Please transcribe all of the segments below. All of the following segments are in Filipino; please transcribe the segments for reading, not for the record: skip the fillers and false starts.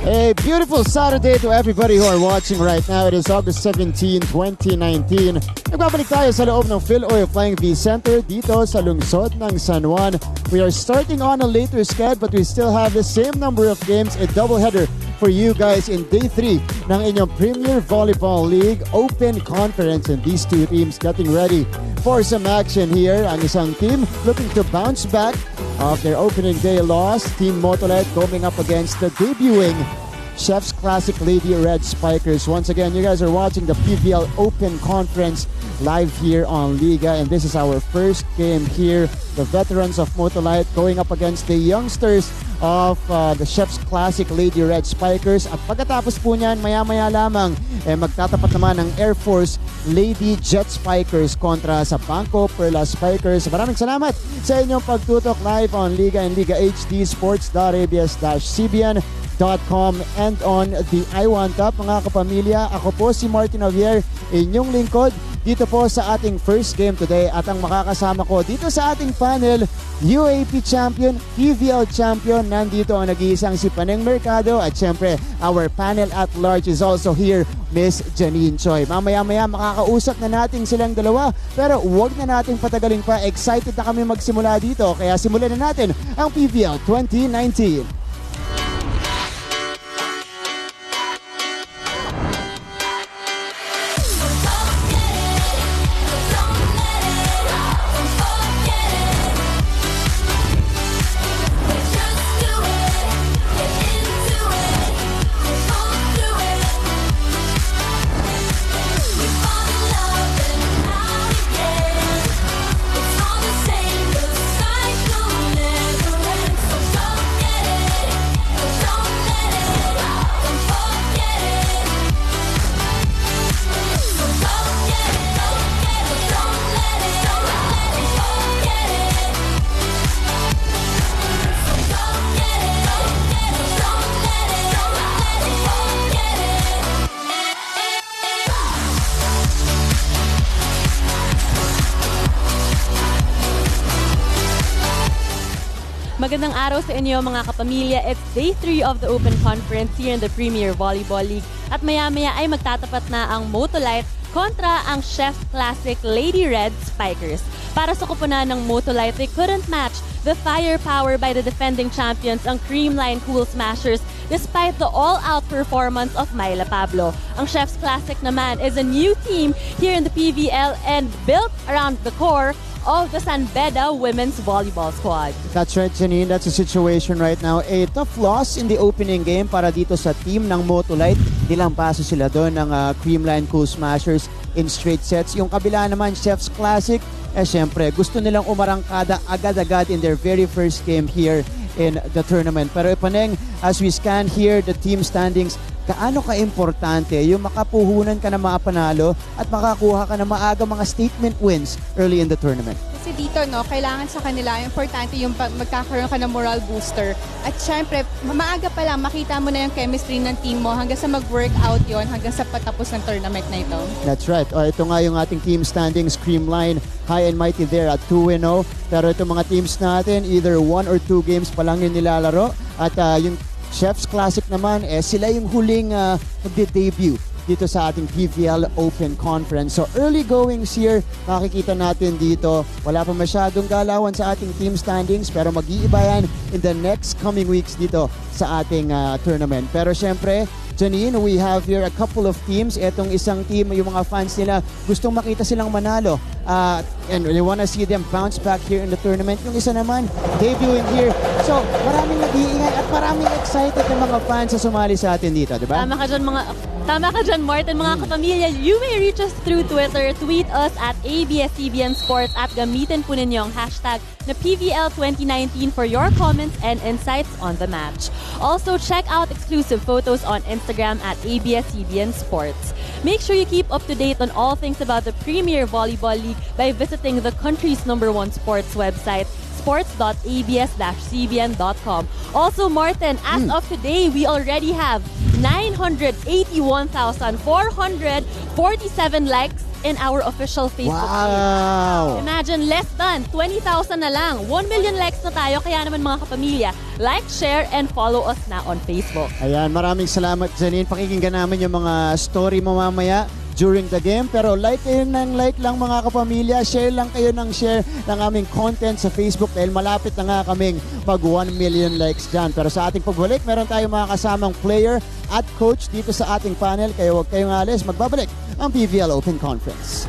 A beautiful Saturday to everybody who are watching right now. It is August 17, 2019. Nagbabalik tayo sa loob ng Phil-Oil Flying V Center dito sa lungsod ng San Juan. We are starting on a later schedule but we still have the same number of games, a doubleheader for you guys in Day 3 ng inyong Premier Volleyball League Open Conference. And these two teams getting ready for some action here. Ang isang team looking to bounce back of their opening day loss. Team Motolite going up against the debuting Chef's Classic Lady Red Spikers. Once again, you guys are watching the PVL Open Conference live here on Liga, and this is our first game here. The veterans of Motolite going up against the youngsters of the Chef's Classic Lady Red Spikers. At pagkatapos po niyan, maya-maya lamang, magtatapat naman ng Air Force Lady Jet Spikers kontra sa Banco Perla Spikers. Maraming salamat sa inyong pagtutok live on Liga and Liga HD Sports.ABS-CBN and on the iWant app. Mga kapamilya, ako po si Martin Javier, inyong lingkod dito po sa ating first game today, at ang makakasama ko dito sa ating panel, UAP Champion, PVL Champion, nandito ang nag-iisang si Paneng Mercado, at syempre our panel at large is also here, Miss Janine Choi. Mamaya-maya makakausap na natin silang dalawa, pero huwag na nating patagalin pa. Excited na kami magsimula dito, kaya simulan na natin ang PVL 2019. Magandang araw sa inyo mga kapamilya. It's Day 3 of the Open Conference here in the Premier Volleyball League. At maya-maya ay magtatapat na ang Motolite kontra ang Chef's Classic Lady Red Spikers. Para sa koponan ng Motolite, they couldn't match the firepower by the defending champions, ang Creamline Cool Smashers, despite the all-out performance of Myla Pablo. Ang Chef's Classic naman is a new team here in the PVL and built around the core of the San Beda women's volleyball squad. That's right, Janine. That's the situation right now. A tough loss in the opening game para dito sa team ng Motolite. Nilampaso sila doon ng Creamline Cool Smashers in straight sets. Yung kabila naman, Chef's Classic, syempre, gusto nilang umarangkada agad-agad in their very first game here in the tournament. Pero Paneng, as we scan here the team standings, kaano ka-importante yung makapuhunan ka ng mga panalo at makakuha ka ng maaga mga statement wins early in the tournament? Kasi dito, no, kailangan sa kanila, importante yung magkakaroon ka ng moral booster. At syempre, maaga pa lang, makita mo na yung chemistry ng team mo hanggang sa mag-workout yon, hanggang sa patapos ng tournament na ito. That's right. Ito nga yung ating team standings, Creamline, high and mighty there at 2-0. Pero itong mga teams natin, either 1 or 2 games pa lang yung nilalaro. At yung Chef's Classic naman, sila yung huling mag-debut dito sa ating PVL Open Conference. So early goings here, makikita natin dito. Wala pa masyadong galawan sa ating team standings, pero mag-iiba yan in the next coming weeks dito sa ating tournament. Pero syempre, Janine, we have here a couple of teams. Etong isang team, yung mga fans nila, gustong makita silang manalo. And they want to see them bounce back here in the tournament. Yung isa naman, debuting here. So, maraming nag-iingay at maraming excited ng mga fans sa sumali sa atin dito, di ba? Tama ka dyan, Martin. Mga kapamilya, you may reach us through Twitter. Tweet us at ABS-CBN Sports at gamitin po ninyo ang hashtag na PVL 2019 for your comments and insights on the match. Also, check out exclusive photos on Instagram at ABS-CBN Sports. Make sure you keep up to date on all things about the Premier Volleyball League by visiting the country's #1 sports website, sports.abs-cbn.com. Also, Martin, as of today, we already have 981,447 likes in our official Facebook page. Wow! Imagine, less than 20,000 na lang. 1 million likes na tayo, kaya naman mga kapamilya, like, share, and follow us na on Facebook. Ayan, maraming salamat, Janine. Pakikinggan namin yung mga story mo mamaya during the game. Pero like kayo ng like lang mga kapamilya. Share lang kayo ng share ng aming content sa Facebook dahil malapit na nga kaming mag 1 million likes dyan. Pero sa ating pagbalik, meron tayong mga kasamang player at coach dito sa ating panel. Kaya huwag kayong alis. Magbabalik ang PVL Open Conference.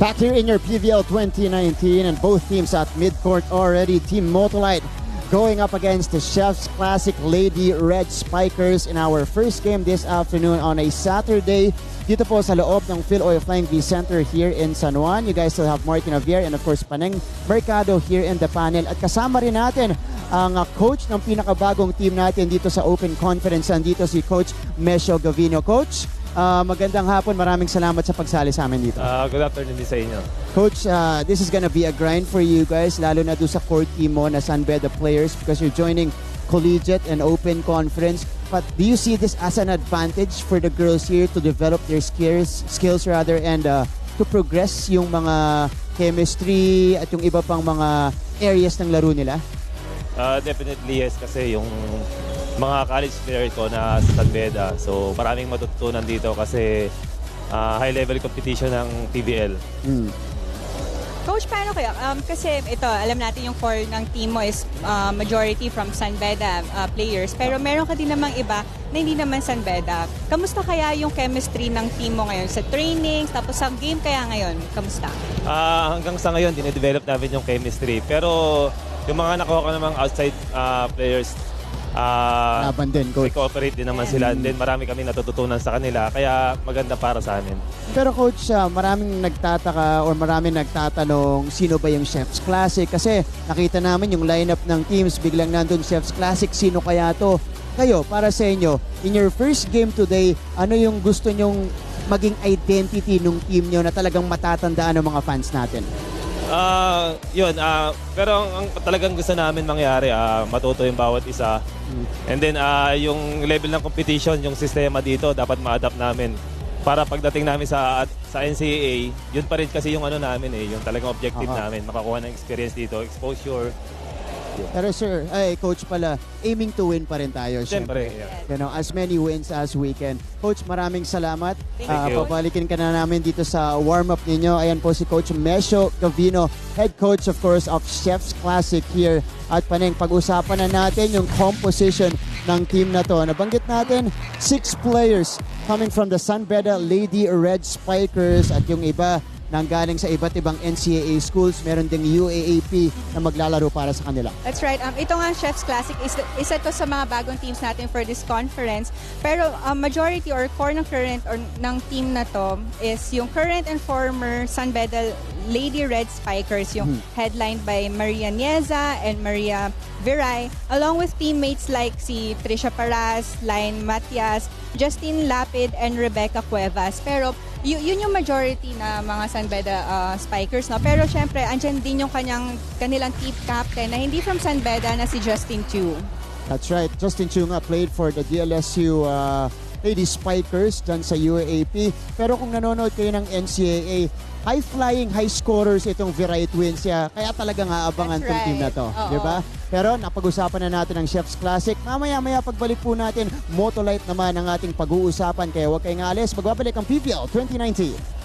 Back here in your PVL 2019 and both teams at midcourt already. Team Motolite going up against the Chef's Classic Lady Red Spikers in our first game this afternoon on a Saturday. Dito po sa loob ng Phil Oil Flying V Center here in San Juan. You guys still have Martin Javier and of course Paneng Mercado here in the panel. At kasama rin natin ang coach ng pinakabagong team natin dito sa Open Conference. Andito si Coach Mesho Gavino. Coach, magandang hapon. Maraming salamat sa pagsali sa amin dito. Good afternoon din sa inyo. Coach, this is gonna be a grind for you guys, lalo na doon sa core team mo na San Beda players because you're joining collegiate and open conference. But do you see this as an advantage for the girls here to develop their skills rather and to progress yung mga chemistry at yung iba pang mga areas ng laro nila? Definitely yes, kasi yung mga college player ko na sa San Beda, so maraming matututunan dito kasi high level competition ng TVL. Coach, paano kayo? Kasi ito, alam natin yung core ng team mo is majority from San Beda players. Pero meron ka din namang iba na hindi naman San Beda. Kamusta kaya yung chemistry ng team mo ngayon sa trainings, tapos sa game kaya ngayon? Kamusta? Hanggang sa ngayon, dinedevelop namin yung chemistry. Pero yung mga nakuha ko namang outside players, Laban din, coach. cooperate din naman sila. And then marami kami natututunan sa kanila. Kaya maganda para sa amin. Pero coach, maraming nagtataka or maraming nagtatanong sino ba yung Chef's Classic? Kasi nakita namin yung lineup ng teams, biglang nandun Chef's Classic. Sino kaya to? Kayo, para sa inyo, in your first game today, ano yung gusto nyong maging identity ng team nyo na talagang matatandaan ng mga fans natin? Pero ang talagang gusto namin mangyari, matuto yung bawat isa. And then yung level ng competition, yung sistema dito, dapat ma-adapt namin. Para pagdating namin sa NCAA, yun pa rin kasi yung ano namin yung talagang objective namin, makakuha ng experience dito, exposure. Pero sir, coach pala, aiming to win pa rin tayo. Siyempre. You know, as many wins as we can. Coach, maraming salamat. Thank you. Papalikin ka na namin dito sa warm-up ninyo. Ayan po si Coach Mesho Gavino, head coach of course of Chef's Classic here. At Paneng, pag-usapan na natin yung composition ng team na to. Nabanggit natin, 6 players coming from the San Beda Lady Red Spikers at yung iba nanggaling sa iba't ibang NCAA schools. Meron ding UAAP na maglalaro para sa kanila. That's right. Ito nga Chef's Classic, isa to sa mga bagong teams natin for this conference. Pero majority or core ng current or ng team na to is yung current and former San Beda Lady Red Spikers, yung headlined by Maria Nieza and Maria Viray, along with teammates like si Trisha Paras, Lain Matias, Justine Lapid, and Rebecca Cuevas. Pero yun yung majority na mga San Beda Spikers, no? Pero syempre, andyan din yung kanilang team captain na hindi from San Beda na si Justin Chu. That's right. Justin Chu nga played for the DLSU Lady Spikers dyan sa UAAP. Pero kung nanonood kayo ng NCAA, high-flying, high-scorers itong Verite Twins. Kaya talagang aabangan tong team na to. Diba? Pero napag-usapan na natin ang Chef's Classic. Mamaya-maya pagbalik po natin, Motolite naman ang ating pag-uusapan. Kaya huwag kayong alis. Magbabalik ang PVL 2019.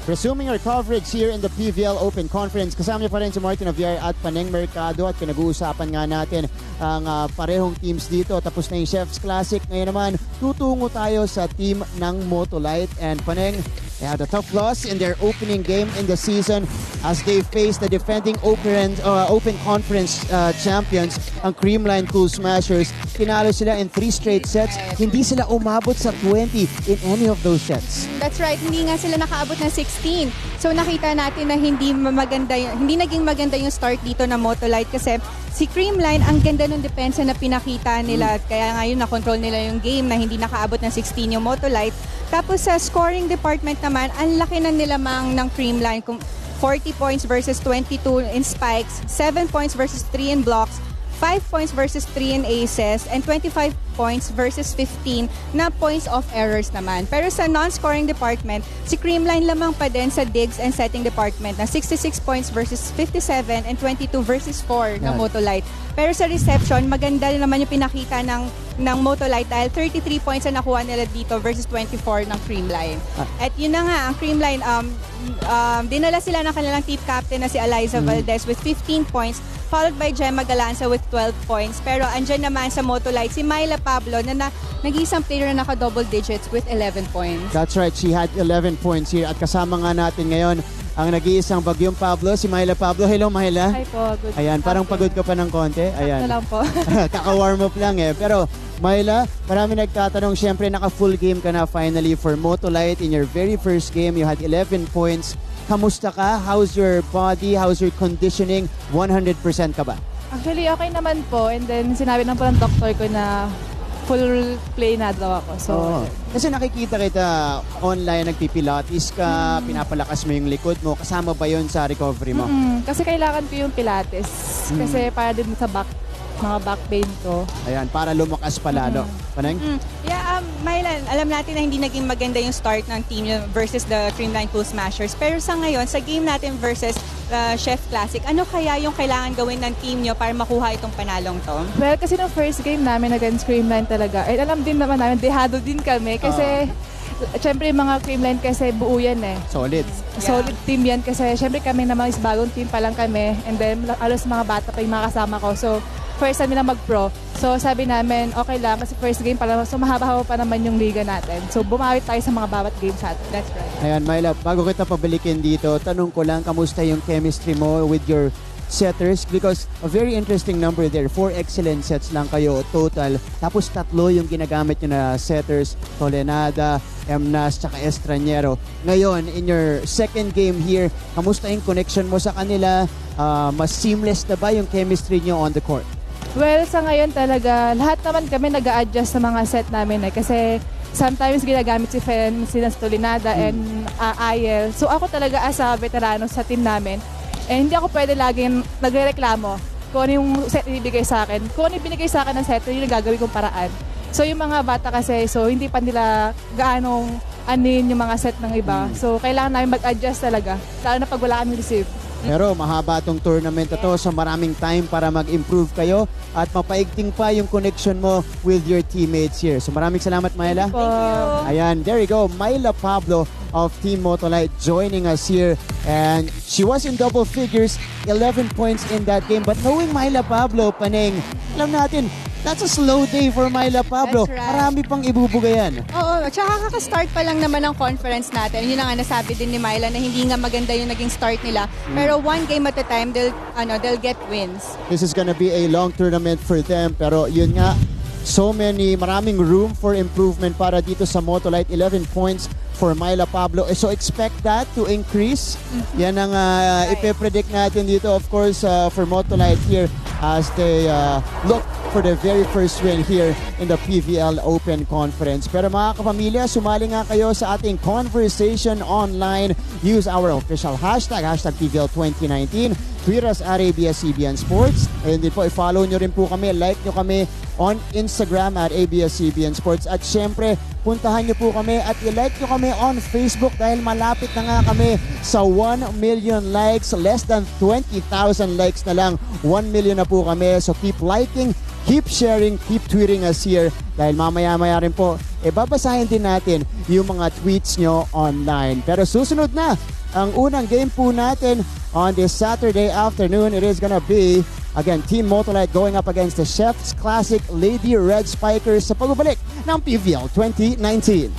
Resuming our coverage here in the PVL Open Conference, kasama niyo pa rin si Martin Aviar at Paneng Mercado at pinag-uusapan nga natin ang parehong teams dito. Tapos na yung Chef's Classic. Ngayon naman, tutungo tayo sa team ng Motolite. And Paneng, they had a tough loss in their opening game in the season as they face the defending Open Conference champions, ang Creamline Cool Smashers. Pinalo sila in 3 straight sets. Hindi sila umabot sa 20 in any of those sets. That's right, hindi nga sila nakaabot ng 16. So nakita natin na hindi naging maganda yung start dito ng Motolite kasi si Creamline, ang ganda ng depensa na pinakita nila. Kaya ngayon na-control nila yung game na hindi nakaabot ng 16 yung Motolite. Tapos sa scoring department naman, ang laki na nilamang ng Creamline. 40 points versus 22 in spikes, 7 points versus 3 in blocks, 5 points versus 3 in aces, and 25 points versus 15 na points of errors naman. Pero sa non-scoring department, si Creamline lamang pa din sa digs and setting department na 66 points versus 57 and 22 versus 4 ng Motolite. Pero sa reception, maganda rin naman yung pinakita ng Motolite dahil 33 points na nakuha nila dito versus 24 ng Creamline. At yun na nga, ang Creamline, dinala sila ng kanilang team captain na si Eliza Valdez with 15 points, followed by Gemma Galanza with 12 points. Pero andyan naman sa Motolite si Myla Pablo na nag-iisang player na naka-double digits with 11 points. That's right, she had 11 points here. At kasama nga natin ngayon ang nag-iisang bagyong Pablo, si Myla Pablo. Hello, Myla. Hi po, good. Ayan, parang pagod ka pa ng konti. Ayan. Sakto lang po. Kaka-warm up lang eh. Pero Myla, marami nagtatanong, syempre naka-full game ka na finally for Motolite. In your very first game, you had 11 points. Kamusta ka? How's your body? How's your conditioning? 100% ka ba? Actually, okay naman po. And then, sinabi lang po ng doctor ko na full play na daw ako. So, kasi nakikita kita online, nagpipilates ka, pinapalakas mo yung likod mo. Kasama ba yun sa recovery mo? Kasi kailangan ko yung pilates. Kasi para din sa mga back pain ko. Ayan, para lumakas pa lalo. Paneng? Yeah, Mylan, alam natin na hindi naging maganda yung start ng team versus the Creamline Cool Smashers. Pero sa ngayon, sa game natin versus Chef Classic, ano kaya yung kailangan gawin ng team nyo para makuha itong panalong to? Well, kasi no first game namin against Creamline talaga, eh alam din naman namin, dehado din kami kasi syempre yung mga Creamline kasi buo yan eh. Solid. Solid team yan kasi syempre kami naman is bagong team pa lang kami and then alos mga bata pa yung mga kasama ko. So, first time nila mag-pro. So, sabi namin, okay lang kasi first game pa lang. So, mahaba-haba pa naman yung liga natin. So, bumawit tayo sa mga bawat games natin. That's right. Ayan, Myla, bago kita pabalikin dito, tanong ko lang, kamusta yung chemistry mo with your setters? Because a very interesting number there. 4 excellent sets lang kayo total. Tapos 3 yung ginagamit nyo na setters. Tolenada, Emnas, tsaka Estranero. Ngayon, in your second game here, kamusta yung connection mo sa kanila? Mas seamless na ba yung chemistry nyo on the court? Well, sa ngayon talaga, lahat naman kami nag-a-adjust sa mga set namin eh. Kasi sometimes ginagamit si Fen, si Tolenada, and Ayel. So ako talaga as a veterano sa team namin, hindi ako pwede laging nagre-reklamo kung ano yung set ibigay sa akin. Kung ano yung binigay sa akin ng set, yun yung gagawin kong paraan. So yung mga bata kasi, so hindi pa nila gaanong anin yung mga set ng iba. So kailangan namin mag-adjust talaga, lalo na pag wala kami receive. Pero mahaba tong tournament na to, so maraming time para mag-improve kayo at mapaigting pa yung connection mo with your teammates here. So maraming salamat, Myla. Po. Ayan, there you go. Myla Pablo of Team Motolite joining us here. And she was in double figures, 11 points in that game. But knowing Myla Pablo, Paneng, alam natin, that's a slow day for Myla Pablo. That's right. Marami pang ibubugayan. Oo, tsaka kaka-start pa lang naman ng conference natin. Yun na nga nasabi din ni Myla na hindi nga maganda yung naging start nila. Pero one game at a time, they'll get wins. This is gonna be a long tournament for them. Pero yun nga, maraming room for improvement para dito sa Motolite. 11 points for Myla Pablo. So expect that to increase. Yan ang ipe-predict natin dito, of course, for Motolite here as they look for the very first win here in the PVL Open Conference. Pero mga kapamilya, sumali nga kayo sa ating conversation online. Use our official hashtag PVL2019. Tweet us at ABS-CBN Sports. And din po, i-follow nyo rin po kami, like nyo kami on Instagram at ABS-CBN Sports. At syempre, puntahan nyo po kami at i-like nyo kami on Facebook dahil malapit na nga kami sa 1 million likes. Less than 20,000 likes na lang. 1 million na po kami. So keep liking, keep sharing, keep tweeting us here dahil mamaya-maya rin po, babasahin din natin yung mga tweets nyo online. Pero susunod na ang unang game po natin on this Saturday afternoon. It is gonna be, again, Team Motolite going up against the Chef's Classic Lady Red Spikers sa pagbabalik ng PVL 2019.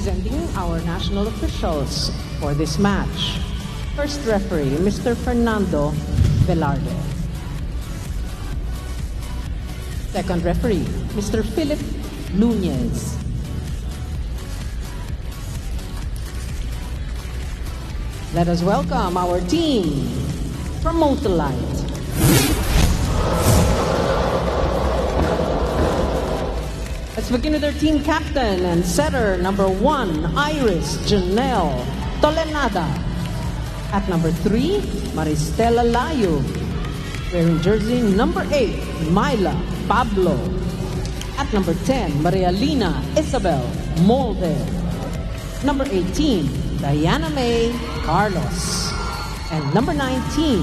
Presenting our national officials for this match. First referee, Mr. Fernando Velarde. Second referee, Mr. Philip Nunez. Let us welcome our team from Motolite. Let's begin with our team captain and setter, number 1, Iris Janelle Tolenada. At number 3, Maristela Layo. Wearing jersey number 8, Myla Pablo. At number 10, Maria Lina Isabel Molde. Number 18, Diana May Carlos. And number 19,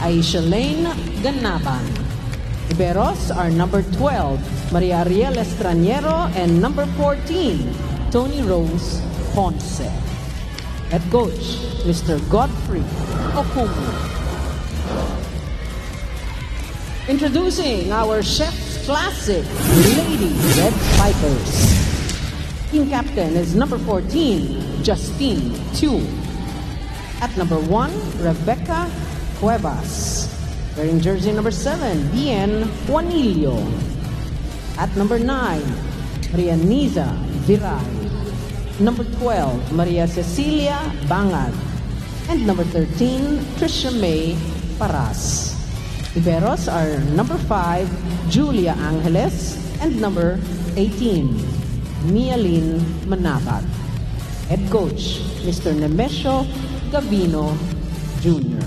Aisha Lane Ganaban. Iberos are number 12, Maria Ariel Estraniero, and number 14, Tony Rose Ponce. Head coach, Mr. Godfrey Okumu. Introducing our Chef's Classic Lady Red Spikers. Team captain is number 14, Justine Chu. At number 1, Rebecca Cuevas. Wearing jersey number 7, Bien Juanillo. At number 9, Maria Niza Viray. Number 12, Maria Cecilia Bangad. and number 13, Trisha May Paras. Liberos are number 5, Julia Angeles, and number 18, Mialyn Manabat. Head coach, Mr. Nemesio Gavino Jr.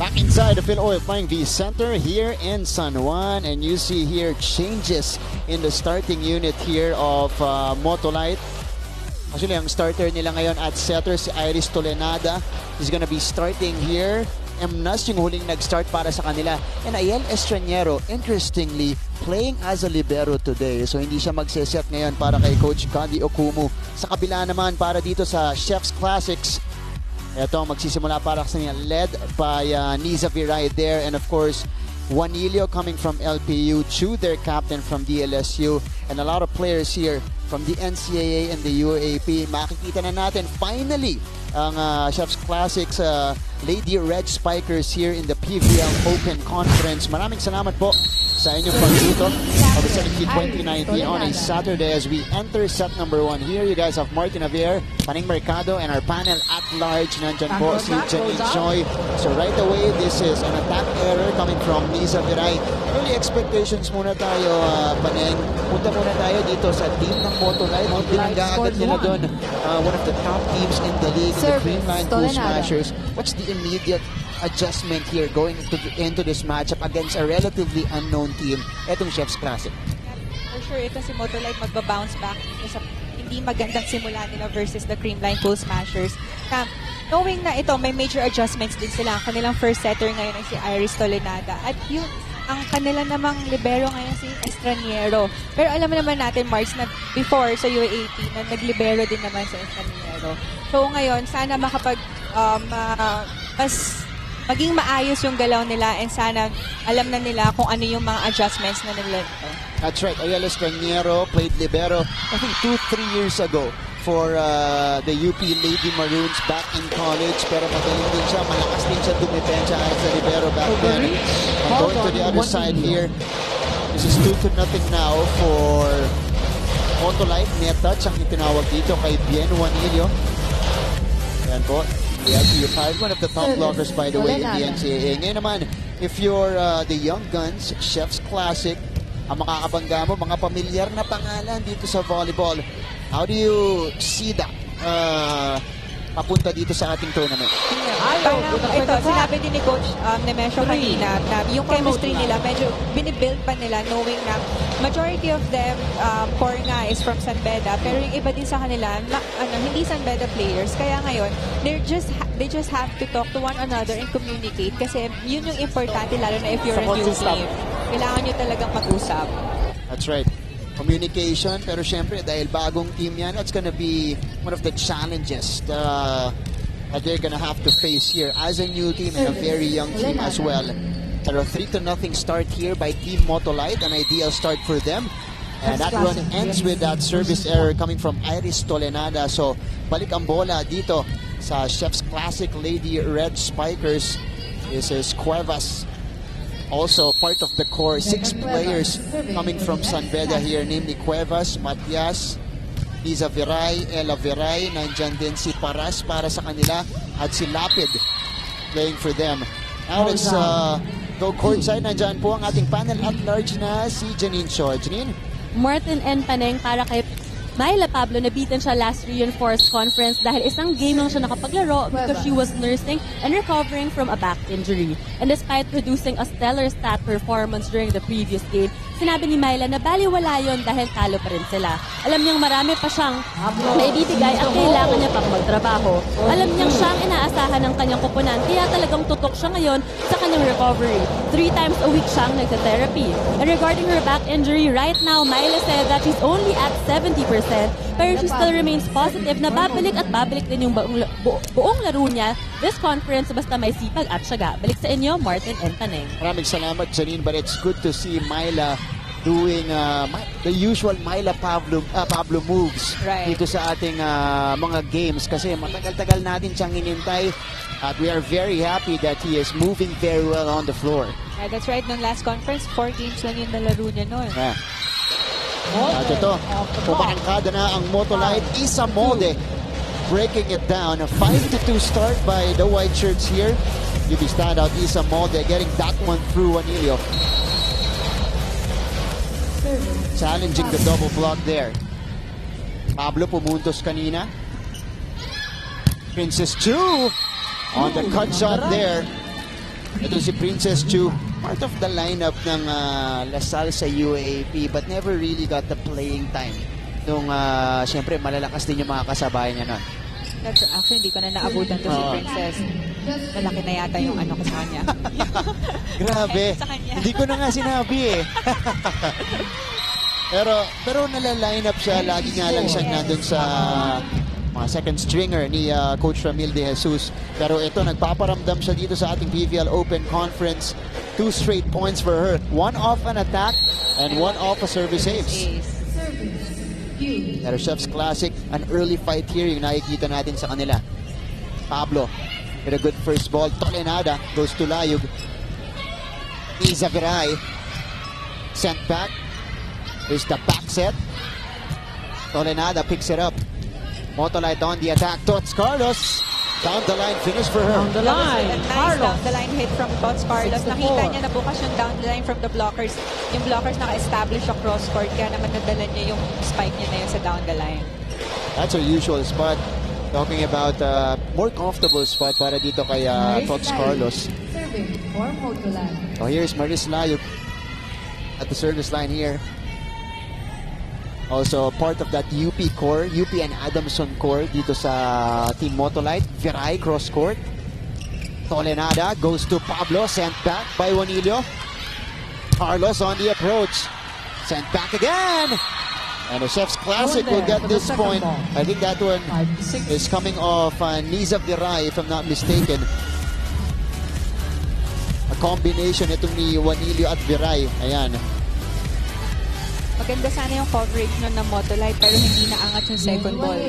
Back inside the Phil Oil Flying V Center here in San Juan, and you see here changes in the starting unit here of Motolite. Actually, ang starter nila ngayon at setter si Iris Tolenada is gonna be starting here. Emnas yung huling nag-start para sa kanila. And Ayel Estraniero, interestingly, playing as a libero today. So hindi siya magseset ngayon para kay Coach Gandhi Okumu. Sa kabila naman para dito sa Chef's Classics, ito magsisimula para sa niya, led by Niza Viray there, and of course Juanilio coming from LPU, Chu their captain from DLSU, and a lot of players here from the NCAA and the UAAP. Makikita na natin finally ang Chef's Classics Lady Red Spikers here in the PVL Open Conference. Maraming salamat po sa inyong pagtutok of the 2019 on a Saturday as we enter set number 1 here. You guys have Martin Javier, Paning Mercado, and our panel at large. Nandyan po si Janine Choi. So right away, this is an attack error coming from Niza Viray. Early expectations muna tayo, Paneng. Punta muna tayo dito sa team ng Motolite. Pinanggaagad nila doon one of the top teams in the league, the Creamline Pool Smashers. What's the immediate adjustment here going into this matchup against a relatively unknown team, etong Chef's Classic? For sure, ito si Motolite magbabounce back sa hindi magandang simula nila versus the Creamline Pool Smashers. Knowing na ito, may major adjustments din sila. Ang kanilang first setter ngayon ay si Iris Tolenada. At yun, ang kanila namang libero ngayon si Estraniero. Pero alam naman natin, Mars, na before sa UAAP, na naglibero din naman sa Estraniero. So ngayon, sana mas maging maayos yung galaw nila, and sana alam na nila kung ano yung mga adjustments na nila ito. That's right. Ayala Estraniero played libero, I think 2-3 years ago for the UP Lady Maroons back in college. Pero magaling din siya, malakas din siya dumipensa as a libero back then. And going to the other side here, this is 2-0 now for Motolite. Net touch ang itinawag dito kay Bien Juanilio. Ayan po. The LPU5, one of the top blockers, by the way, in the NCAA. Ngayon naman, if you're the young guns, Chef's Classic, ang makakabangga mo, mga pamilyar na pangalan dito sa volleyball. How do you see that papunta dito sa ating tournament? Ito, sinabi din ni Coach Nemesio kanina na yung chemistry nila, medyo binibuild pa nila, knowing na majority of them, core nga is from San Beda, pero yung iba din sa kanila, hindi San Beda players. Kaya ngayon, they just have to talk to one another and communicate, kasi yun yung importante, lalo na if you're a new team. Kailangan nyo talagang mag-usap. That's right. Communication, pero syempre dahil bagong team yan, that's gonna be one of the challenges that they're gonna have to face here as a new team and a very young team as well. Pero 3-0 start here by Team Motolite, an ideal start for them. And that run ends with that service error coming from Iris Tolenada. So balik ang bola dito sa Chef's Classic Lady Red Spikers. This is Cuevas, also part of the core. 6 players coming from San Beda here, namely Cuevas, Matias, Niza Viray, Ella Viray, nandyan din si Paras para sa kanila, at si Lapid playing for them. Now let's go courtside. Nandyan po ang ating panel at large na si Janine Choi. Janine? Martin and Paneng para kay Myla Pablo, nabitin siya last Reinforced Conference dahil isang game lang siya nakapaglaro because she was nursing and recovering from a back injury. And despite producing a stellar stat performance during the previous game, sinabi ni Myla na baliwala yun dahil talo pa rin sila. Alam niyang marami pa siyang naibibigay at kailangan niya pang magtrabaho. Alam niyang siyang inaasahan ng kanyang kupunan, kaya talagang tutok siya ngayon sa kanyang recovery. 3 times a week siyang nagsa-therapy. And regarding her back injury, right now, Myla said that she's only at 70%, pero she still remains positive na babalik at babalik din yung buong laro niya this conference basta may sipag at syaga. Balik sa inyo, Martin and Paneng. Maraming salamat, Janine, but it's good to see Myla doing the usual Myla Pablo moves dito sa ating mga games, kasi matagal-tagal natin siyang hinintay at we are very happy that he is moving very well on the floor. Yeah, that's right. Nung last conference, 4 games lang yung nalaro niya noon. Yeah. At ito, pumarangkada na ang Motolite. Isa Molde breaking it down. A 5-2 start by the white shirts here. UP standout Isa Molde getting that one through Juanilio. Challenging the double block there. Pablo pumuntos kanina. Princess Chu on the cut shot there. Ito si Princess Chu, part of the lineup ng Lasal sa UAAP but never really got the playing time. Nung siyempre malalakas din yung mga kasabay niya nun. Actually, hindi ko na naabutan to si Princess. Malaki na yata yung ano ko sa kanya. Grabe. Hindi ko na nga sinabi eh. pero nala-line up siya. Lagi nga lang siya nandun sa mga second stringer ni Coach Ramil De Jesus. Pero ito, nagpaparamdam siya dito sa ating PVL Open Conference. 2 straight points for her. 1 off an attack and 1 off a service saves. Pero Chef's Classic, an early fight here yung nakikita natin sa kanila. Pablo with a good first ball. Tolenada goes to Layug. Isa Viray sent back. There's the back set. Tolenada picks it up. Motolite on the attack. Tots Carlos down the line finish for her. Down the line. Nice down the line hit from Tots Carlos. Nakita niya na bukas yung down the line from the blockers. Yung blockers naka-establish across court. Kaya naman nadala niya yung spike niya na yun sa down the line. That's her usual spot. Talking about more comfortable spot para dito kay Tots Carlos. Oh, here's Maris Layuk at the service line here. Also part of that UP core, UP and Adamson core dito sa Team Motolite. Viray cross court. Tolenada goes to Pablo, sent back by Juanilio. Carlos on the approach. Sent back again. And the Chef's Classic will get this point. I think that one is coming off Niza Viray, if I'm not mistaken. A combination itong ni Juanilio at Viray. Ayan. Maganda sana yung coverage nun ng Motolite pero hindi naangat yung second ball.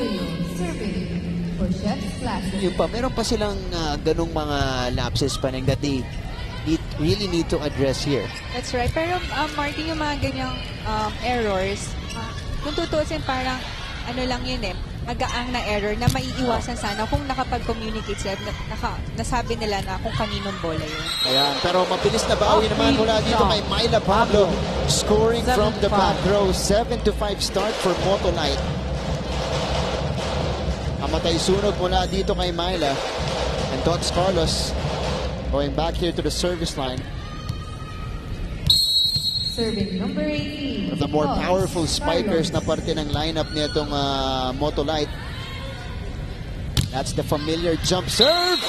Yung pa, meron pa silang ganung mga lapses pa nang that they really need to address here. That's right. Pero Martin, yung mga ganyang errors, kung tutusin parang ano lang yun eh, magaang na error na maiiwasan sana kung nakapag-communicate sila, nasabi nila na kung kaninong bola yun. Ayan, pero mabilis na bawi naman mula dito kay Myla Pablo. Scoring from the back row. 7-5 start for Motolite. Amatay sunog mula dito kay Myla. And Tots Carlos going back here to the service line. Serving number 18. The more powerful spikers na parte ng lineup nitong Motolite. That's the familiar jump serve.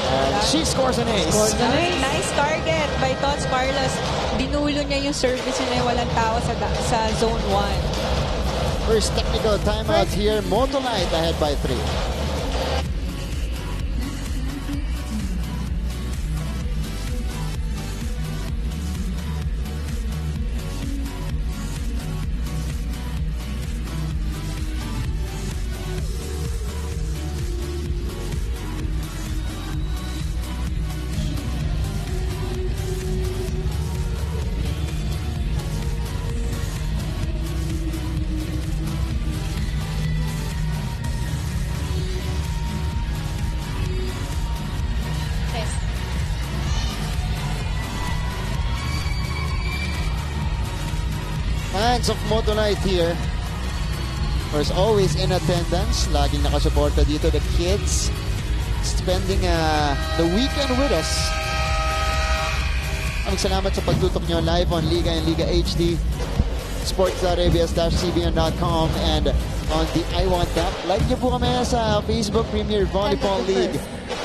And she scores an ace. Nice target by Tots Carlos. Dinulo niya yung service na walang tao sa zone 1. First technical timeout here. Motolite ahead by 3. Fans of Motolite here. Of course, always in attendance. Laging nakasuporta dito. The kids spending the weekend with us. Maraming salamat sa pagtutok nyo live on Liga and Liga HD, sports.abs-cbn.com, and on the iWant app. Like nyo po kami sa Facebook Premier Volleyball League.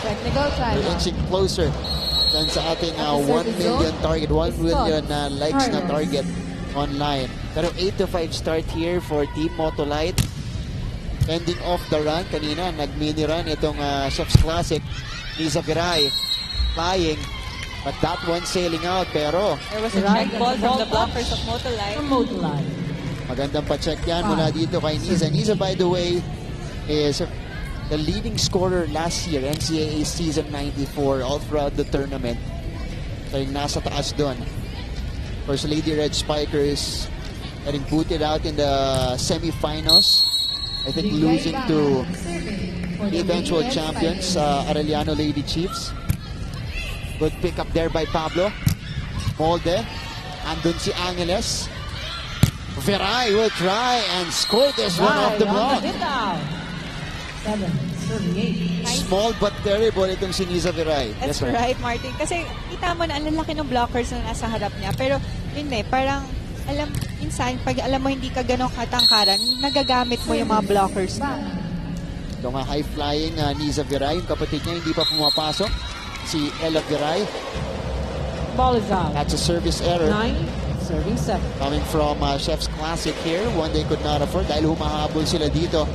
Technical We're timeout. inching closer than sa ating 1 million target, 1 million likes na target online. Pero 8-5 start here for Team Motolite. Ending off the run. Kanina, nag-mini run itong Chef's Classic. Niza Viray flying. But that one sailing out. Pero There was a check ball from the blockers of Motolite. magandang pa-check yan mula dito kay Niza. Niza, by the way, is the leading scorer last year, NCAA Season 94, all throughout the tournament. So yung nasa taas doon. First Lady Red Spikers, getting booted out in the semifinals. I think losing to the eventual champions, Arellano Lady Chiefs. Good pick up there by Pablo. Molde. Andun si Angeles. Viray will try and score this one off the block. 7-8. Small but terrible itong si Niza Viray. That's right, Martin. Kasi kita mo na ang lalaki ng blockers na nasa harap niya. Pero yun parang minsan, pag alam mo hindi ka ganong katangkaran, nagagamit mo yung mga blockers mo. Ito nga high-flying Niza Viray. Yung kapatid niya hindi pa pumapasok. Si Ella Viray. Ball is out. That's a service error. 9, serving 7. Coming from Chef's Classic here. One they could not afford dahil humahabol sila dito.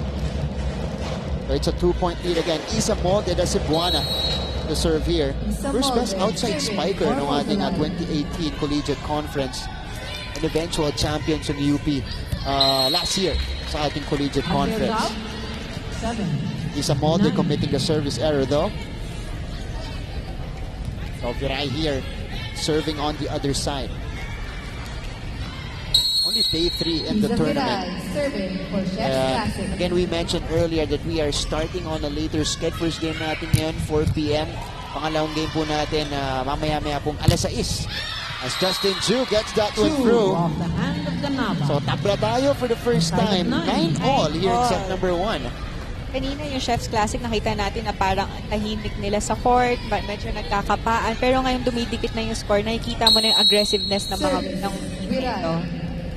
So it's a 2-point lead again. Isa Molde da Cebuana to serve here. First best outside spiker ng ating 2018 Collegiate Conference. And eventual champions in the UP last year sa ating Collegiate Conference. 7. Isa Molde committing the service error though. So Viray here serving on the other side. Only day 3 in the tournament. Again, we mentioned earlier that we are starting on a later schedule. First game natin ngayon, 4 p.m. Pangalawang game po natin mamaya-maya pong alas 6. As Justin Ju gets that one through. Off the hand of the Nava. So tabla tayo for the first time. 9-all here in set number 1. Kanina yung Chef's Classic, nakita natin na parang tahimik nila sa court, medyo nagkakapaan. Pero ngayon dumidikit na yung score, nakikita mo na yung aggressiveness ng mga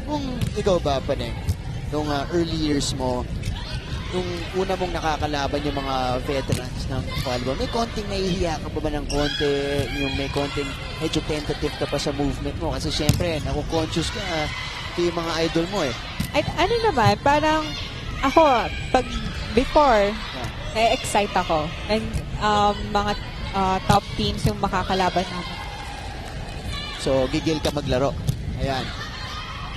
Kung ikaw ba, Paneng, nung early years mo, nung una mong nakakalaban yung mga veterans ng volleyball, may konting nahihiya ka pa ba ng konti, yung may konting medyo tentative ka pa sa movement mo? Kasi syempre, naku-conscious ka, ito yung mga idol mo eh. At ano naman, parang ako, pag before, excite ako. And mga top teams yung makakalaban namin. So, gigil ka maglaro. Ayan.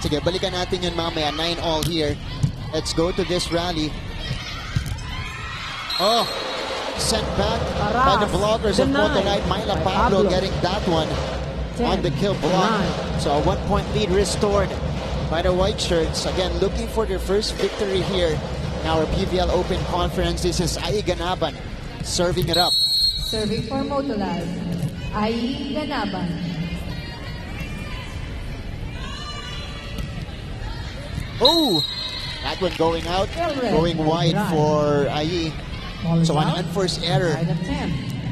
Sige, balikan natin yun mamaya. 9-all here. Let's go to this rally. Oh, sent back by the blockers of Motolite. Myla Pablo getting that one on the kill block. So a 1-point lead restored by the white shirts. Again, looking for their first victory here in our PVL Open Conference. This is Ai Ganaban serving it up. Serving for Motolite, Ai Ganaban. Oh, that one going out, going wide for Ai. So an unforced error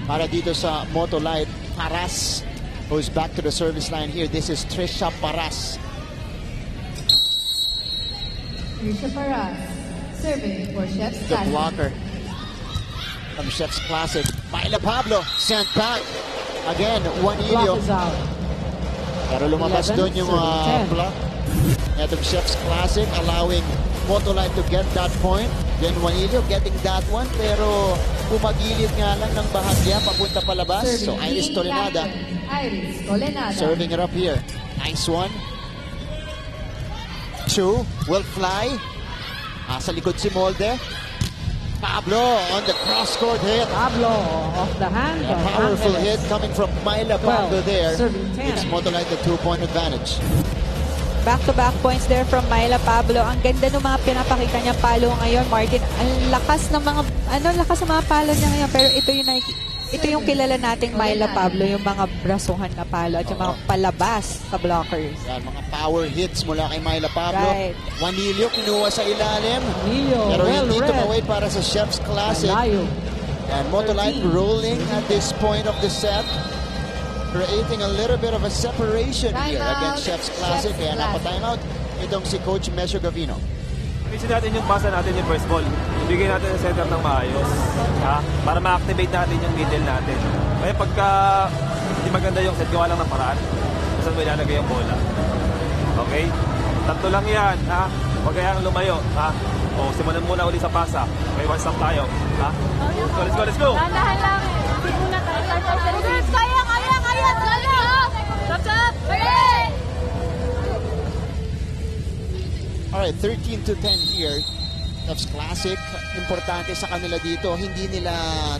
para dito sa Motolite. Paras goes back to the service line here. This is Trisha Paras. Trisha Paras, serving for Chef's The Classic. blocker from Chef's Classic. Myla Pablo sent back. Again, Juanillo. Pero lumabas doon yung block. Itong Chef's Classic allowing Motolite to get that point. Then Juanillo getting that one. Pero pumagilid nga lang ng bahagya papunta palabas. So Iris Tolenada serving it up here. Nice one. 2 will fly. Sa likod si Molde. Pablo on the cross-court hit. Pablo off the hand. A powerful hit coming from Myla Pablo there. Gives Motolite the 2-point advantage. Back-to-back points there from Myla Pablo. Ang ganda ng mga pinapakita niya palo ngayon, Martin. Ang lakas ng mga palo niya ngayon. Pero ito yung kilala nating Myla Pablo, yung mga brasuhan na palo at yung mga palabas sa blockers. Yan, mga power hits mula kay Myla Pablo. Right. Juanillo kinuha sa ilalim. Pero hindi tumawid para sa Chef's Classic. And Motolite rolling at this point of the set. Creating a little bit of a separation here against Chef's Classic. Kaya napa-timeout itong si Coach Mesio Gavino. Isin natin yung pasa natin yung first ball. Ibigay natin ang center ng maayos. Para ma-activate natin yung middle natin. Kaya pagka hindi maganda yung set, gawa lang ng paraan. Saan mo ilalagay yung bola. Okay? Tatlo lang yan. Huwag kayang lumayo. O, simulan muna uli sa pasa. Okay, one stop tayo. Let's go, let's go! Dahan lang eh. Hindi muna tayo. Kaya! Stop! Alright, 13-10 here. Chef's Classic. Importante sa kanila dito, hindi nila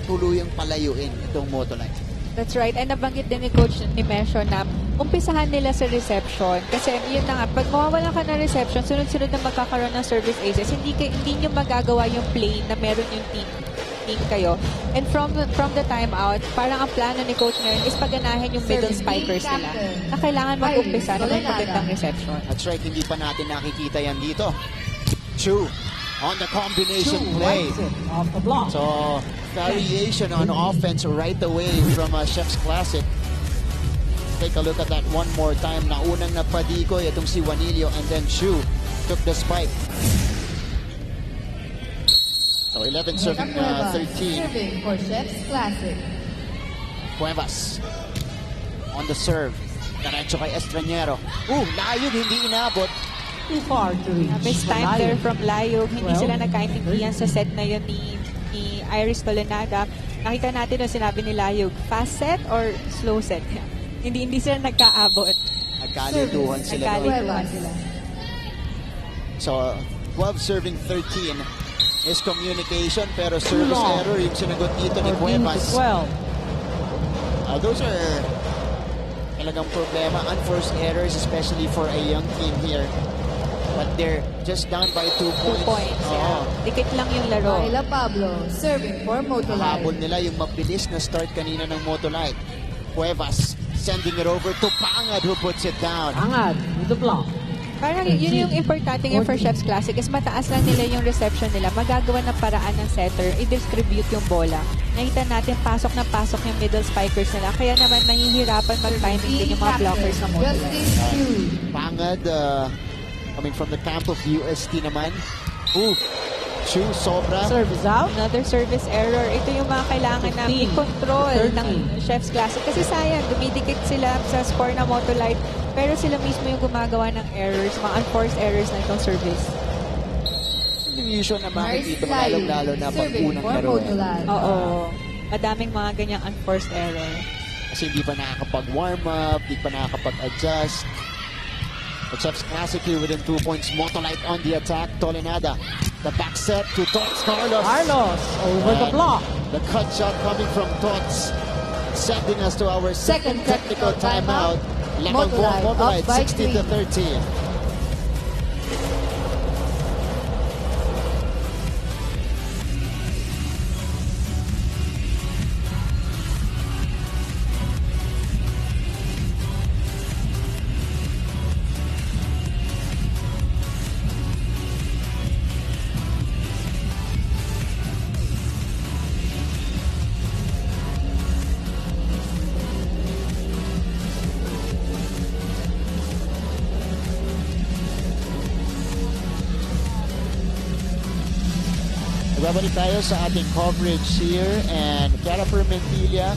tuluyang palayuin itong Motolite. That's right. And nabanggit din ni Coach ni Mesho na umpisahan nila sa reception. Kasi yun na nga, pag mawawalan ka ng reception, sunod-sunod na magkakaroon ng service aces, hindi nyo magagawa yung play na meron yung team kayo. And from the timeout, parang ang plano ni Coach ngayon is paganahin yung middle spikers nila na kailangan mag-umpisa na may magandang reception. That's right, hindi pa natin nakikita yan dito. Chu on the combination play. Off the block. So, variation on offense right away from Chef's Classic. Take a look at that one more time. Naunang napadikoy itong si Juanillo and then Chu took the spike. So 11 serving 13. Serving for Chef's Classic. Cuevas on the serve. Diretso kay Estraniero. Layog, hindi inabot. Too far to reach. Miss time there Layog. from Layog. Hindi 12, sila nagkaintindihan sa set na yun ni Iris Tolenada. Nakita natin na sinabi ni Layog, fast set or slow set? hindi sila nagkaabot. Nagkalituhan sila. Nagkalituhan sila. So 12 serving 13. Miscommunication pero service error yung sinagot dito ni 14 to Cuevas. 12. Those are talagang problema. Unforced errors especially for a young team here. But they're just down by 2 points. 2 points, yeah. Dikit lang yung laro. Myla Pablo, serving for Habol Motolite. nila yung mabilis na start kanina ng Motolite. Cuevas sending it over to Pangad who puts it down. Angad with the block. Parang yun yung importante nga for Chef's Classic is mataas lang nila yung reception nila. Magagawa ng paraan ng setter, i-distribute yung bola. Nakita natin pasok na pasok yung middle spikers nila. Kaya naman mahihirapan mag-timing din yung mga blockers ng Motolite. Pangad coming from the camp of UST naman. Chu, sobra. Service out. Another service error. Ito yung mga kailangan na 15, i-control 13. ng Chef's Classic. Kasi sayang, dumidikit sila sa score na Motolite. Pero sila mismo yung gumagawa ng errors, mga unforced errors na itong service. Yung usual na makikita mo lalo na pag unang laro. Oo. Madaming mga ganyang unforced error. Kasi hindi pa nakakapag-warm up, hindi pa nakakapag-adjust. But Chef's Classic here within 2 points. Motolite on the attack. Tolenada. The back set to Tots Carlos. Carlos over the block. The cut shot coming from Tots. Sending us to our second technical timeout. Motolite up by 16 to 13. Nagbabalik tayo sa ating coverage here and Chiara Permentilla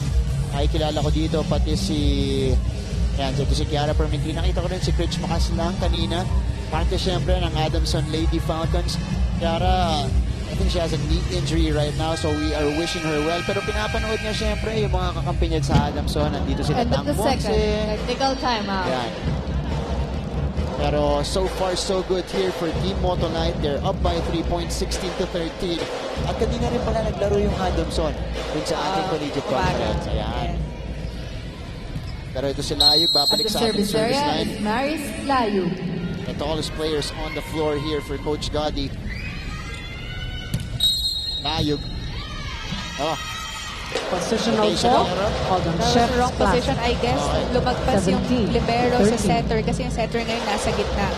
ay kilala ko dito pati ito si Chiara Permentilla. Nakita ko rin si Chris Makaslang kanina. Parte siyempre ng Adamson Lady Fountains. Chiara, I think she has a knee injury right now so we are wishing her well. Pero pinapanood niya siyempre yung mga kakampi niya sa Adamson. Nandito sila End of the second. Technical timeout. Yan. Pero so far so good here for Team Motolite. They're up by 3 points, 16 to 13. At kanina rin pala naglaro yung Adamson dun sa ating collegiate conference. Ayan. Pero ito si Layog, babalik sa ating service line. Maris Layog. The tallest players on the floor here for Coach Gotti. Layog. Positional fault. Hold on. That was the wrong position, I guess. Lumagpas yung 17, libero 13. sa center kasi yung center ngayon nasa gitna.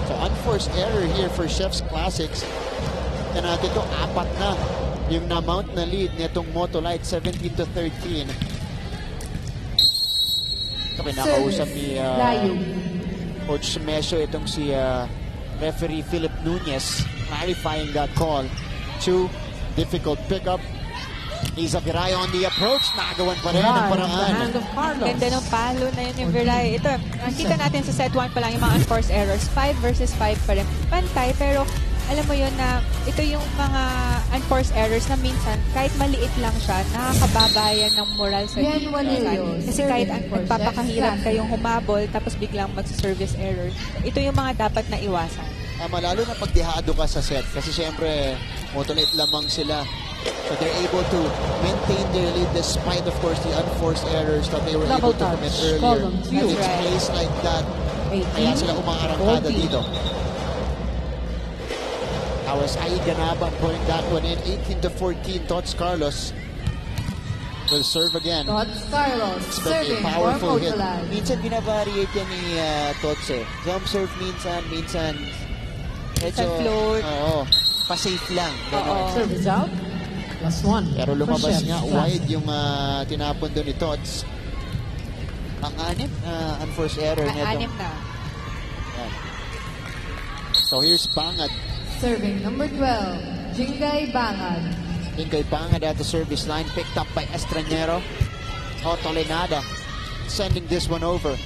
So unforced error here for Chef's Classics. Yan natin ito, 4 na yung na-mount na lead nitong Motolite, 17 to 13. Kami nakausap ni Coach Mesho itong si referee Philip Nunez clarifying that call. Chu, difficult pickup. Isa Viray on the approach. Nakagawan pa rin ang paraan. Ganda ng palo na yun yung Viray. Ito, nakita natin sa set 1 pa lang yung mga unforced errors. 5 versus 5 pa rin. Pantay, pero alam mo yun na ito yung mga unforced errors na minsan, kahit maliit lang siya, nakakababayan ng moral sa team. Kasi kahit nagpapakahirap kayong humabol, tapos biglang mag-service error. Ito yung mga dapat na iwasan. Lalo na pag dihado ka sa set. Kasi syempre, Motolite lamang sila. So they're able to maintain their lead despite, of course, the unforced errors that they were able to commit earlier. And it's plays like that, kaya sila umaarangkada dito. That was Aiganaban putting that one in. 18-14, Tots Carlos will serve again. Tots Carlos, Expect a serving for powerful hit. Motolite. Minsan binavariate yan ni Tots eh. Jump serve minsan medyo, float. oo, pa-safe lang. Ganon. Service out. Plus one. Pero for lumabas Chefs nga Classic. wide yung tinapon doon ni Tots. Ang unforced error nito. Anim na. So here's Bangad. Serving number 12, Jingay Bangad. Ingay Bangad at the service line, picked up by Estranero. Tolenada sending this one over.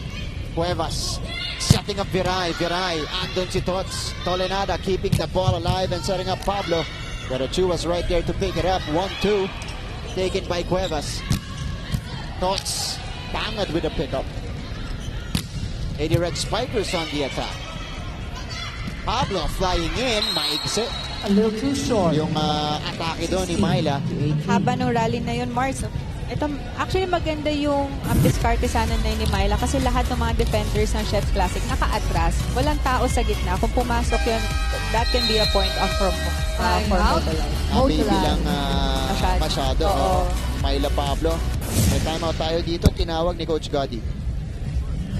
Cuevas setting up Viray. Andon si Tots. Tolenada keeping the ball alive and setting up Pablo. Pero Chu was right there to pick it up. 1-2 taken by Cuevas. Tots. Bangad with a pickup. Lady Red Spikers on the attack. Pablo flying in, maigsi. A little too short. Yung atake doon ni Myla. Haba ng rally na yun, Mars. Ito, actually maganda yung diskarte sana na yun ni Myla kasi lahat ng mga defenders ng Chef's Classic naka-atras. Walang tao sa gitna. Kung pumasok yun, that can be a point of for Motolite. Baby lang masyado. Oo. Myla Pablo. May timeout tayo dito. Tinawag ni Coach Gotti.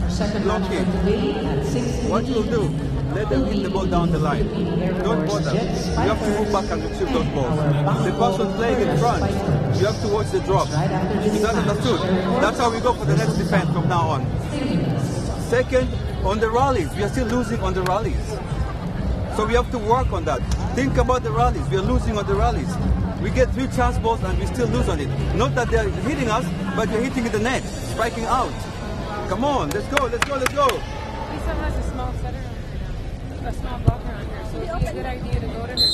Our second round of the day at 6. What you'll do, let them hit the ball down the line. Don't bother. You have to move back and retrieve those balls. The person playing in front, you have to watch the drop. Is that understood? That's how we go for the next defense from now on. Second, on the rallies, we are still losing on the rallies. So we have to work on that. Think about the rallies. We are losing on the rallies. We get 3 chance balls and we still lose on it. Not that they're hitting us, but they're hitting in the net, striking out. Come on, let's go. Lisa has a small setter on her now. A small blocker on her. So it's a good idea to go to her.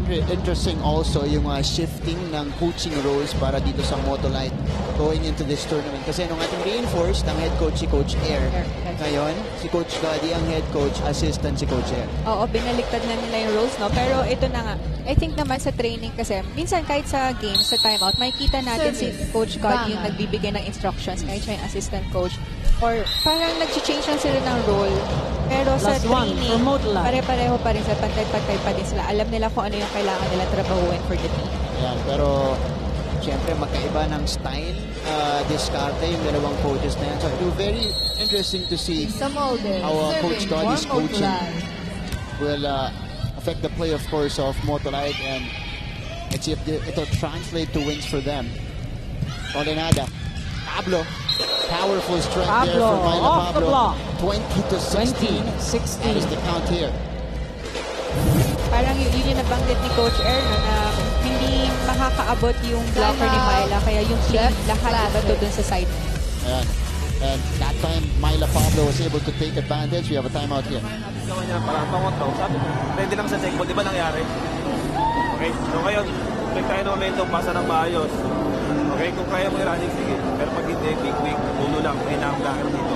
Very interesting also yung shifting ng coaching roles para dito sa Motolite going into this tournament. Kasi nung ating reinforced, ang head coach si Coach Air. Ngayon, si Coach Gotti ang head coach, assistant si Coach Air. Oo, binaliktad na nila yung roles, no? Pero ito na nga, I think naman sa training kasi, minsan kahit sa games, sa timeout, makikita natin si Coach Gotti yung nagbibigay ng instructions, kahit siya yung assistant coach. Or parang nag-change lang sila ng role. Pero sa training, pare-pareho pa rin sila, pantay-pantay pa din sila. Alam nila kung ano yung kailangan nila trabahuin for the team. Yan, pero siyempre magkaiba ng style, diskarte yung dalawang coaches na yan. So it will be very interesting to see how Coach Gotti's coaching will affect the play, of course, of Motolite, and let's see if it'll translate to wins for them. Tolenada. Pablo. Powerful strike there for Myla Pablo. 20-16. That is the count here. Parang yun yung nabanggit ni Coach Air na hindi makakaabot yung blocker ni Myla, kaya yung play lahat iba to dun sa side. Ayan. And that time, Myla Pablo was able to take advantage. We have a timeout here. Gawin niya, parang pangot daw. Sabi, ready lang sa checkball. Di ba nangyari? Okay, so ngayon, check tayo ng momentum, pasa ng maayos. Okay, kung kaya mo i-running, sige. Pero pag hindi, quick, ulo lang, may naamblanger dito.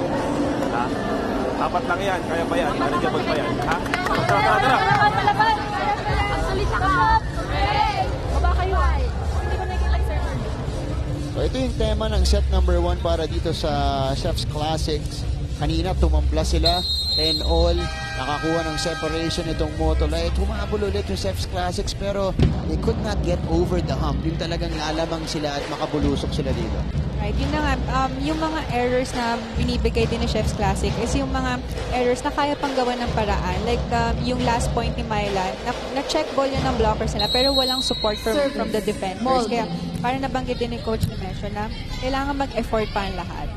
Ha? 4 lang yan, kaya pa yan, manageable pa yan. Ha? Tara! So ito yung tema ng set number 1 para dito sa Chef's Classics. Kanina tumambla sila, 10-all, nakakuha ng separation itong Motolite. Humabol ulit yung Chef's Classics pero they could not get over the hump. Yung talagang lalamang sila at makabulusok sila dito. Right, yun na nga, yung mga errors na binibigay din ng Chef's Classic is yung mga errors na kaya pang gawa ng paraan. Like yung last point ni Myla, na-check ball yun ng blockers nila pero walang support from the defenders. Kaya parang nabanggit din ni Coach Nemesio na kailangan mag-effort pa ang lahat.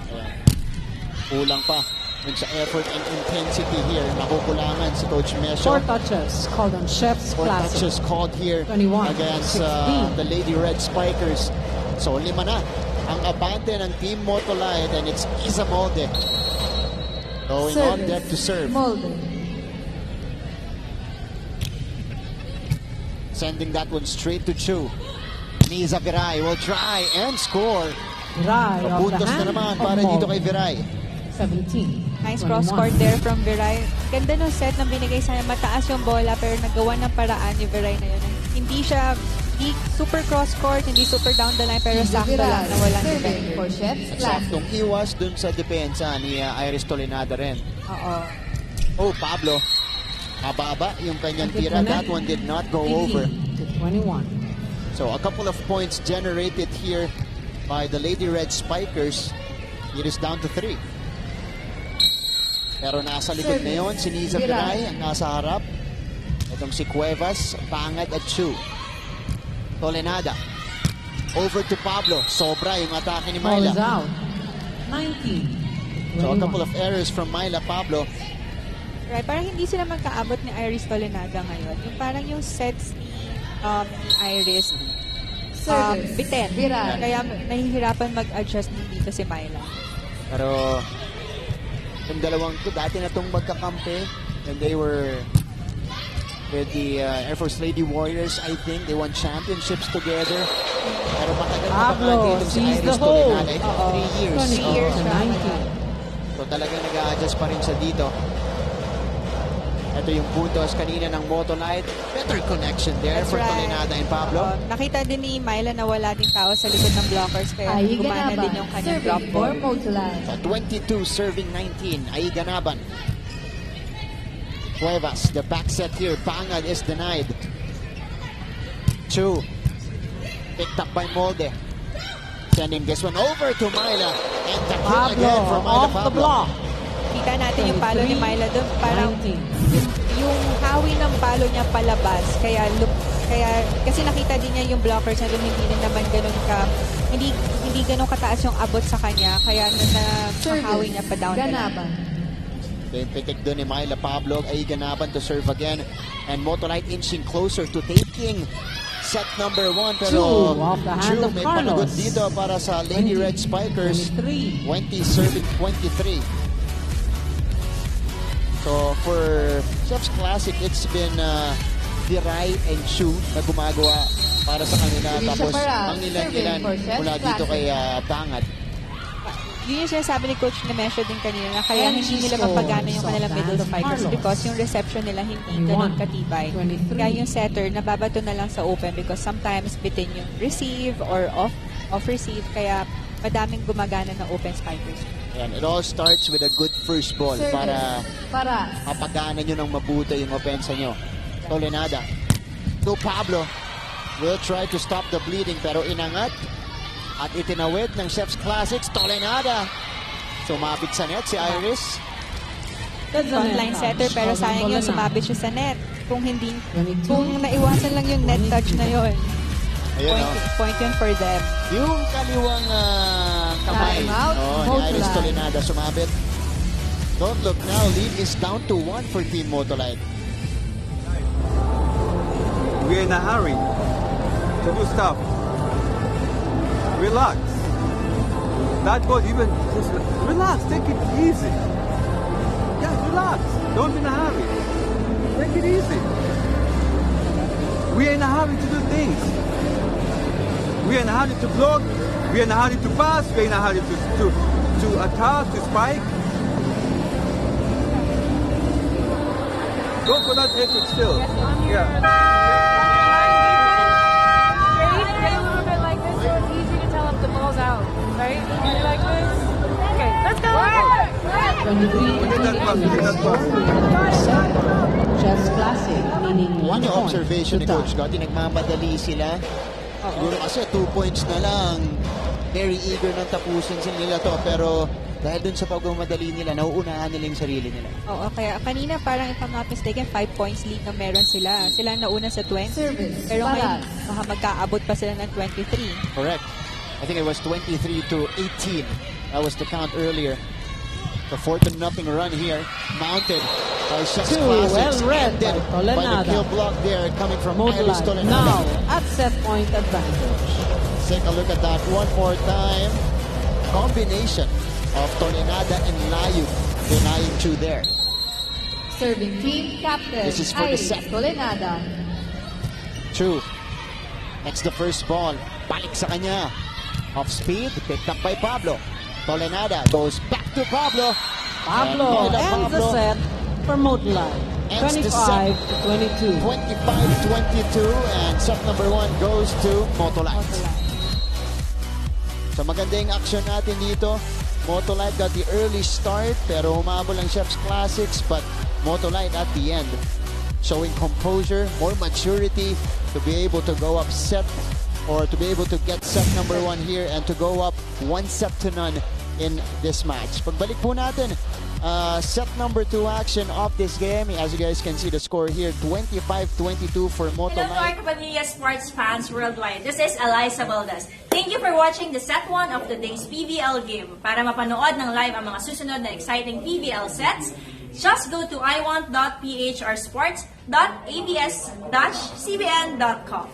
Kulang pa dun sa effort and intensity here. Nakukulangan si Coach Mesio. 4 touches called on Chef's 4 Classic. touches called here 21, against the Lady Red Spikers. So 5 na ang abante ng Team Motolite, and it's Isa Molde going on deck to serve. Sending that one straight to Chu. Niza Viray will try and score. Viray off the Puntos na hand naman of para dito Molde. kay Viray. 17. Nice cross-court there from Viray. Ganda nung set na binigay sa kanya. Mataas yung bola pero nagawa ng paraan ni Viray na yun. Hindi siya super cross-court, hindi super down the line, pero sakto lang na walang defender. For Chef's At saktong iwas dun sa depensa ni Iris Tolenada rin. Oo. Oh, Pablo. Haba-haba yung kanyang tira. That one did not go over. 21. So a couple of points generated here by the Lady Red Spikers. It is down to 3. Pero nasa likod na yun, si Niza Piray ang nasa harap. Itong si Cuevas, Pangad at Chu. Tolenada. Over to Pablo. Sobra yung atake ni Ball Myla. is out. 19. So a couple of errors from Myla, Pablo. Right, parang hindi sila magkaabot ni Iris Tolenada ngayon. Yung parang yung sets ni Iris, biten. Kaya nahihirapan mag-adjust din dito si Myla. Pero yung dalawang to, dati na itong magkakampi. And they were with the Air Force Lady Warriors, I think. They won championships together. Pero matagal na Pablo dito si sees the Iris hole. Tolenada. 3 years. 3 years. 19. So talagang nag-a-adjust pa rin siya dito. Ito yung puntos kanina ng Motolite. Better connection there. That's for right. Tolenada and Pablo. Nakita din ni Myla na wala din tao sa likod ng blockers, kaya gumana din yung kanyang drop ball. So 22 serving 19. Aiganaban. Cuevas, the back set here. Pangad is denied. Chu. Picked up by Molde. Sending this one over to Myla. And the kill again for Myla off the Pablo. block. Kita natin yung palo ni Myla doon. Parang yung hawi ng palo niya palabas. Kaya kasi nakita din niya yung blockers na doon, hindi din naman ganun hindi ganun kataas yung abot sa kanya. Kaya nahawi niya pa down. Then pitik doon ni Myla Pablo. Aiganaban to serve again. And Motolite inching closer to taking set number 1. Pero Chu may panagot dito para sa Lady Red Spikers. 20 serving 23. So for Chef's Classic, it's been Viray and Chu na gumagawa para sa kanila. Tapos ang ilan-ilan mula dito kay Pangad. Yun yung sinasabi ni Coach Nemesio din kanina, kaya hindi nila mapagana yung kanilang middle spikers because yung reception nila hindi ganun katibay. Kaya yung setter, nababato na lang sa open because sometimes bitin yung receive or off receive, kaya madaming gumagana ng open spikers. And it all starts with a good first ball para mapagana nyo ng mabuti yung opensa nyo. Tolenada. To Pablo. Will try to stop the bleeding pero inangat at itinawid ng Chef's Classics. Tolenada. Sumabit sa net si Iris. Frontline setter pero sayang yun, sumabit siya sa net. Kung naiwasan lang yung net touch na yun. Point yun for them. Yung kaliwang kamay ni Iris Tolenada sumabit. Don't look now. Lead is down to 1 for Team Motolite. We're in a hurry to do stuff. Relax. That goes even. Relax. Take it easy. Yeah, relax. Don't be in a hurry. Take it easy. We're in a hurry to do things. We're in a hurry to block. We're in a hurry to pass. We're in a hurry to attack, to spike. Go for that effort still. Yeah. Straight, a little bit like this, so it's easy to tell if the ball's out, right? Like this. Okay, let's go. Chef's Classic, meaning One observation ni Coach Gotti, nagmamadali sila. Siguro kasi 2 points na lang. Very eager nang tapusin nila to. Pero dahil dun sa pagmamadali nila, nauunahan nila yung sarili nila. Oo, kaya kanina parang if I'm not mistaken, 5 points lead na meron sila. Sila nauna sa 20. Pero ngayon, baka magkaabot pa sila ng 23. Correct. I think it was 23 to 18. That was the count earlier. The 4-0 run here, mounted by Chef's Classics, ended by the kill block there coming from Iris Tolenada. Now, at set point advantage. Take a look at that one more time. Combination of Tolenada and Layu denying Chu there. Serving team captain, This is for the Iris set. Tolenada. Chu. Next the first ball. Balik sa kanya. Off speed, picked up by Pablo. Tolenada goes back to Pablo. Pablo ends the set for Motolite. 25-22. 25-22, and set number 1 goes to Motolite. So maganda yung action natin dito. Motolite got the early start, pero humabol ang Chef's Classics, but Motolite at the end showing composure, more maturity to be able to go up set, or to be able to get set number 1 here and to go up 1-0 in this match. Pagbalik po natin, set number 2 action of this game. As you guys can see the score here, 25-22 for Motolite. Hello to our Kapamilya sports fans worldwide. This is Eliza Valdez. Thank you for watching the set 1 of today's PVL game. Para mapanood ng live ang mga susunod na exciting PVL sets, just go to iWant.ph or sports.abs-CBN.com.